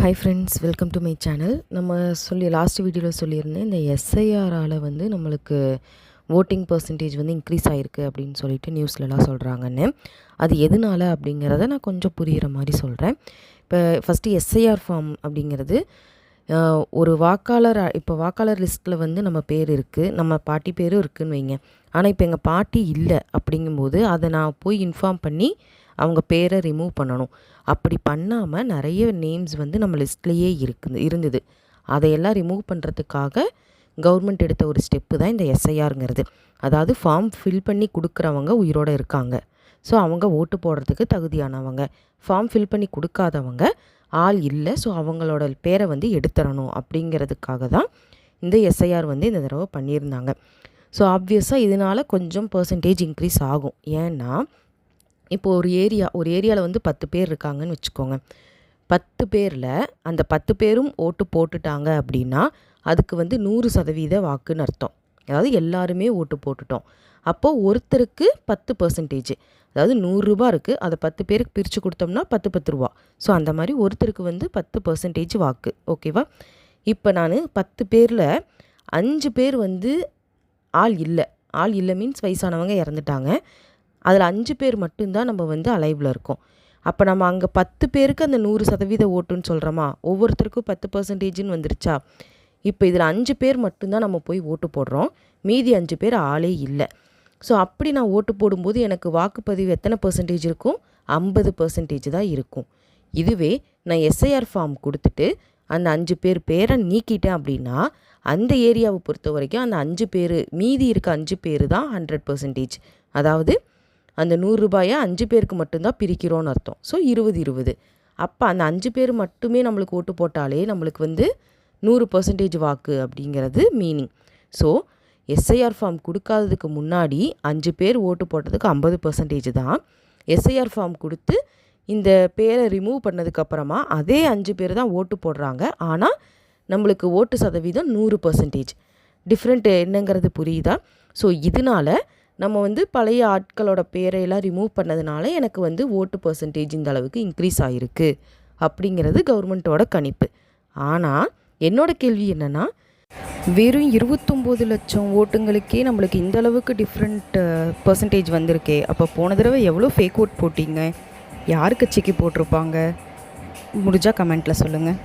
Hi friends, welcome to my channel. நம்ம last வீடியோவில் சொல்லியிருந்தேன், இந்த எஸ்ஐஆரால் வந்து நம்மளுக்கு ஓட்டிங் பர்சன்டேஜ் வந்து இன்க்ரீஸ் ஆகிருக்கு அப்படின்னு சொல்லிட்டு நியூஸ்லலாம் சொல்கிறாங்கன்னு. அது எதனால அப்படிங்கிறத நான் கொஞ்சம் புரிகிற மாதிரி சொல்கிறேன். இப்போ ஃபஸ்ட்டு எஸ்ஐஆர் ஃபார்ம் அப்படிங்கிறது ஒரு வாக்காளர், இப்போ வாக்காளர் லிஸ்ட்டில் வந்து நம்ம பேர் இருக்குது, நம்ம பாட்டி பேரும் இருக்குதுன்னு வைங்க. ஆனால் இப்போ எங்கள் பாட்டி இல்லை அப்படிங்கும்போது அதை நான் போய் இன்ஃபார்ம் பண்ணி அவங்க பேரை ரிமூவ் பண்ணணும். அப்படி பண்ணாமல் நிறைய நேம்ஸ் வந்து நம்ம லிஸ்ட்லேயே இருந்தது. அதையெல்லாம் ரிமூவ் பண்ணுறதுக்காக கவர்மெண்ட் எடுத்த ஒரு ஸ்டெப்பு தான் இந்த எஸ்ஐஆருங்கிறது. அதாவது ஃபார்ம் ஃபில் பண்ணி கொடுக்குறவங்க உயிரோடு இருக்காங்க, ஸோ அவங்க ஓட்டு போடுறதுக்கு தகுதியானவங்க. ஃபார்ம் ஃபில் பண்ணி கொடுக்காதவங்க ஆள் இல்லை, ஸோ அவங்களோட பேரை வந்து எடுத்துடணும் அப்படிங்கிறதுக்காக தான் இந்த எஸ்ஐஆர் வந்து இந்த தடவை பண்ணியிருந்தாங்க. ஸோ ஆப்வியஸாக இதனால் கொஞ்சம் பர்சன்டேஜ் இன்க்ரீஸ் ஆகும். ஏன்னா இப்போ ஒரு ஏரியாவில் வந்து 10 பேர் இருக்காங்கன்னு வச்சுக்கோங்க. 10 பேரில் அந்த 10 பேரும் ஓட்டு போட்டுட்டாங்க அப்படின்னா அதுக்கு வந்து 100% வாக்குன்னு அர்த்தம். அதாவது எல்லாருமே ஓட்டு போட்டுட்டோம். அப்போது ஒருத்தருக்கு 10%, அதாவது 100 ரூபா இருக்குது, அதை 10 பேருக்கு பிரித்து கொடுத்தோம்னா 10 ரூபா. ஸோ அந்த மாதிரி ஒருத்தருக்கு வந்து 10% வாக்கு. ஓகேவா? இப்போ நான் 10 பேரில் 5 பேர் வந்து ஆள் இல்லை மீன்ஸ் வயசானவங்க இறந்துட்டாங்க. அதில் 5 பேர் மட்டும்தான் நம்ம வந்து அலைவில் இருக்கோம். அப்போ நம்ம அங்கே 10 பேருக்கு அந்த 100% ஓட்டுன்னு சொல்கிறோமா, ஒவ்வொருத்தருக்கும் 10%ன்னு வந்துருச்சா. இப்போ இதில் 5 பேர் மட்டும்தான் நம்ம போய் ஓட்டு போடுறோம், மீதி 5 பேர் ஆளே இல்லை. ஸோ அப்படி நான் ஓட்டு போடும்போது எனக்கு வாக்குப்பதிவு எத்தனை பர்சன்டேஜ் இருக்கும்? 50% தான் இருக்கும். இதுவே நான் எஸ்ஐஆர் ஃபார்ம் கொடுத்துட்டு அந்த 5 பேர் பேரை நீக்கிட்டேன் அப்படின்னா அந்த ஏரியாவை பொறுத்த வரைக்கும் அந்த 5 பேர், மீதி இருக்க 5 பேர் தான் 100%. அதாவது அந்த 100 ரூபாயை 5 பேருக்கு மட்டும்தான் பிரிக்கிறோன்னு அர்த்தம். ஸோ 20-20. அப்போ அந்த 5 பேர் மட்டுமே நம்மளுக்கு ஓட்டு போட்டாலே நம்மளுக்கு வந்து 100% வாக்கு அப்படிங்கிறது மீனிங். ஸோ எஸ்ஐஆர் ஃபார்ம் கொடுக்காததுக்கு முன்னாடி 5 பேர் ஓட்டு போட்டதுக்கு 50% தான். எஸ்ஐஆர் ஃபார்ம் கொடுத்து இந்த பேரை ரிமூவ் பண்ணதுக்கப்புறமா அதே 5 பேர் தான் ஓட்டு போடுறாங்க. ஆனால் நம்மளுக்கு ஓட்டு சதவீதம் 100%. டிஃப்ரெண்ட் என்னங்கிறது புரியுதா? ஸோ இதனால் நம்ம வந்து பழைய ஆட்களோட பேரையெல்லாம் ரிமூவ் பண்ணதுனால எனக்கு வந்து ஓட்டு பர்சன்டேஜ் இந்த அளவுக்கு இன்க்ரீஸ் ஆகிருக்கு அப்படிங்கிறது கவர்மெண்ட்டோட கணிப்பு. ஆனால் என்னோட கேள்வி என்னென்னா, வெறும் 29 லட்சம் ஓட்டுங்களுக்கே நம்மளுக்கு இந்த அளவுக்கு டிஃப்ரெண்ட் பர்சன்டேஜ் வந்திருக்கே. அப்போ போன தடவை எவ்வளோ ஃபேக் ஓட் போட்டிங்க? யார் கட்சிக்கு போட்டிருப்பாங்க? முடிஞ்சால் கமெண்ட்டில் சொல்லுங்கள்.